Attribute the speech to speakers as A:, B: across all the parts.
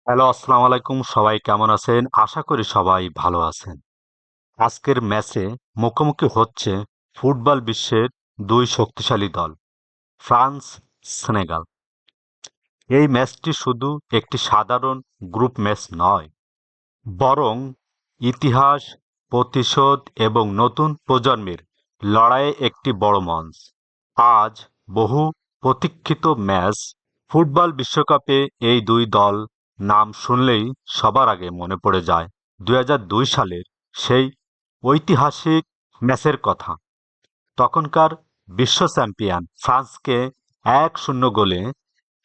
A: Hello, আসসালামু আলাইকুম। সবাই কেমন আছেন? আশা করি সবাই ভালো আছেন। আজকের ম্যাচে মুখোমুখি হচ্ছে ফুটবল বিশ্বের দুই শক্তিশালী দল, ফ্রান্স, সেনেগাল। এই ম্যাচটি শুধু একটি সাধারণ গ্রুপ ম্যাচ নয়, বরং ইতিহাস, প্রতিশোধ এবং নতুন প্রজন্মের লড়াইয়ে একটি বড় মঞ্চ। আজ বহু প্রতীক্ষিত ম্যাচ, ফুটবল বিশ্বকাপে এই দুই দল নাম শুনলেই সবার আগে মনে পড়ে যায় ২০০২ সালের সেই ঐতিহাসিক ম্যাচের কথা। তখনকার বিশ্ব চ্যাম্পিয়ন ফ্রান্সকে ১-০ গোলে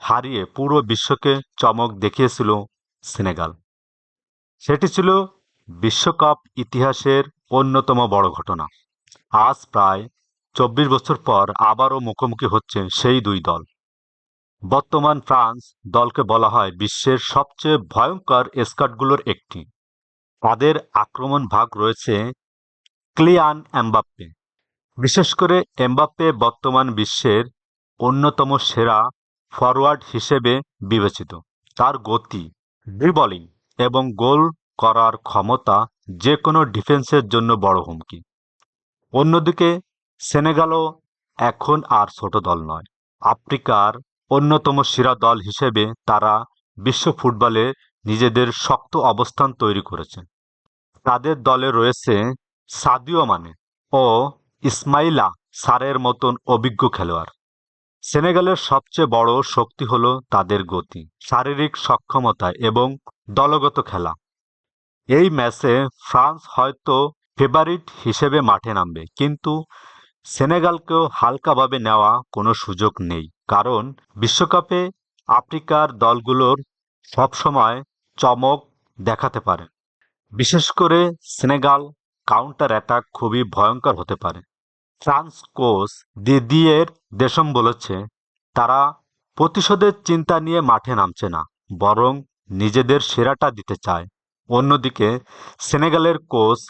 A: হারিয়ে পুরো বিশ্বকে চমক দেখিয়েছিল সেনেগাল। সেটি ছিল বিশ্বকাপ ইতিহাসের অন্যতম বড় ঘটনা। আজ প্রায় ২৪ বছর পর আবারও মুখোমুখি হচ্ছে সেই দুই দল। বর্তমান ফ্রান্স দলকে বলা হয় বিশ্বের সবচেয়ে ভয়ঙ্কর স্কোয়াডগুলোর একটি। তাদের আক্রমণ ভাগ রয়েছে ক্লিয়ান এমবাপ্পে। বিশেষ করে এমবাপ্পে বর্তমান বিশ্বের অন্যতম সেরা ফরোয়ার্ড হিসেবে বিবেচিত। তার গতি, ড্রিবলিং এবং গোল করার ক্ষমতা যে কোনো ডিফেন্সের জন্য বড় হুমকি। অন্যদিকে সেনেগালও এখন আর ছোট দল নয়। আফ্রিকার অন্যতম সেরা দল হিসেবে তারা বিশ্ব ফুটবলে নিজেদের শক্ত অবস্থান তৈরি করেছে। তাদের দলে রয়েছে সাদিও মানে ও ইসমাইলা সারের মতন অভিজ্ঞ খেলোয়াড়। সেনেগালের সবচেয়ে বড় শক্তি হল তাদের গতি, শারীরিক সক্ষমতা এবং দলগত খেলা। এই ম্যাচে ফ্রান্স হয়তো ফেভারিট হিসেবে মাঠে নামবে, কিন্তু সেনেগালকেও হালকাভাবে নেওয়া কোনো সুযোগ নেই, কারণ বিশ্বকাপে আফ্রিকার দলগুলোর সবসময় চমক দেখাতে পারে। বিশেষ করে সেনেগাল কাউন্টার অ্যাটাক খুবই ভয়ঙ্কর হতে পারে। ফ্রান্স কোচ দিদিয়ের দেশম বলেছে, তারা প্রতিশোধের চিন্তা নিয়ে মাঠে নামছে না, বরং নিজেদের সেরাটা দিতে চায়। অন্যদিকে সেনেগালের কোচ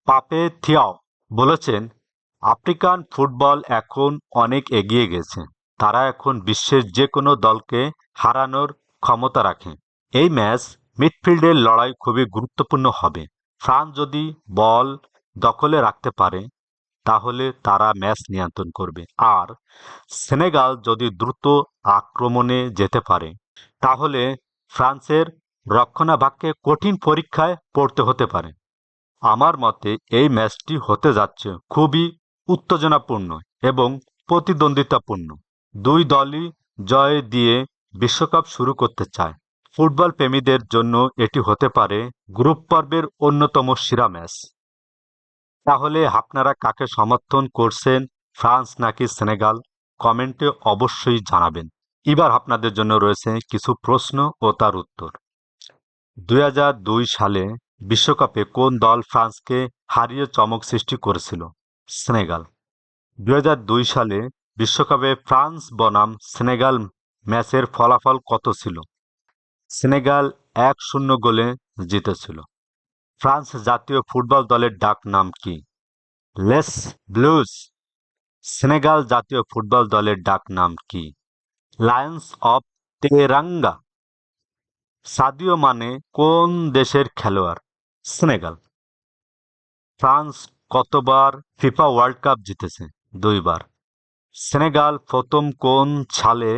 A: পাপে থিয়াও বলেছেন, আফ্রিকান ফুটবল এখন অনেক এগিয়ে গেছে। তারা এখন বিশ্বের যে কোনো দলকে হারানোর ক্ষমতা রাখে। এই ম্যাচ মিডফিল্ডের লড়াই খুবই গুরুত্বপূর্ণ হবে। ফ্রান্স যদি বল দখলে রাখতে পারে, তাহলে তারা ম্যাচ নিয়ন্ত্রণ করবে। আর সেনেগাল যদি দ্রুত আক্রমণে যেতে পারে, তাহলে ফ্রান্সের রক্ষণাভাগকে কঠিন পরীক্ষায় পড়তে হতে পারে। আমার মতে এই ম্যাচটি হতে যাচ্ছে খুবই উত্তেজনাপূর্ণ এবং প্রতিদ্বন্দ্বিতাপূর্ণ। দুই দলই জয় দিয়ে বিশ্বকাপ শুরু করতে চায়। ফুটবল প্রেমীদের জন্য এটি হতে পারে গ্রুপ পর্বের অন্যতম সেরা ম্যাচ। তাহলে আপনারা কাকে সমর্থন করছেন, ফ্রান্স নাকি সেনেগাল? কমেন্টে অবশ্যই জানাবেন। এবার আপনাদের জন্য রয়েছে কিছু প্রশ্ন ও তার উত্তর। ২০০২ সালে বিশ্বকাপে কোন দল ফ্রান্সকে হারিয়ে চমক সৃষ্টি করেছিল? সেনেগাল। ২০০২ সালে বিশ্বকাপে ফ্রান্স বনাম সেনেগাল ম্যাচের ফলাফল কত ছিল? সেনেগাল ১-০ গোলে জিতেছিল। ফ্রান্স জাতীয় ফুটবল দলের ডাক নাম কি? Less blues. সেনেগাল জাতীয় ফুটবল দলের ডাক নাম কি? Lions of Tiranga. Sadio Mane কোন দেশের খেলোয়াড়? সেনেগাল। ফ্রান্স কতবার ফিফা ওয়ার্ল্ড কাপ জিতেছে? ২ বার। সেনেগাল প্রথম কোন সালে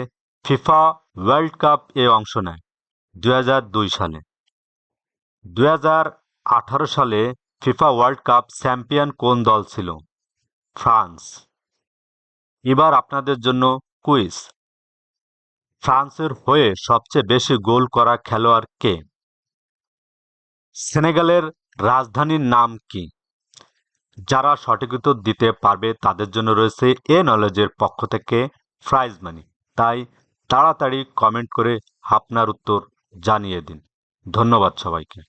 A: ফিফা ওয়ার্ল্ড কাপ এ অংশ নেয়? ২০০২ সালে। ২০১৮ সালে ফিফা ওয়ার্ল্ড কাপ চ্যাম্পিয়ন কোন দল ছিল? ফ্রান্স। এবার আপনাদের জন্য কুইজ। ফ্রান্সের হয়ে সবচেয়ে বেশি গোল করা খেলোয়াড় কে? সেনেগালের রাজধানীর নাম কি? যারা সঠিক উত্তর দিতে পারবে তাদের জন্য রয়েছে এ নলেজের পক্ষ থেকে প্রাইজ মানি। তাই তাড়াতাড়ি কমেন্ট করে আপনার উত্তর জানিয়ে দিন। ধন্যবাদ সবাইকে।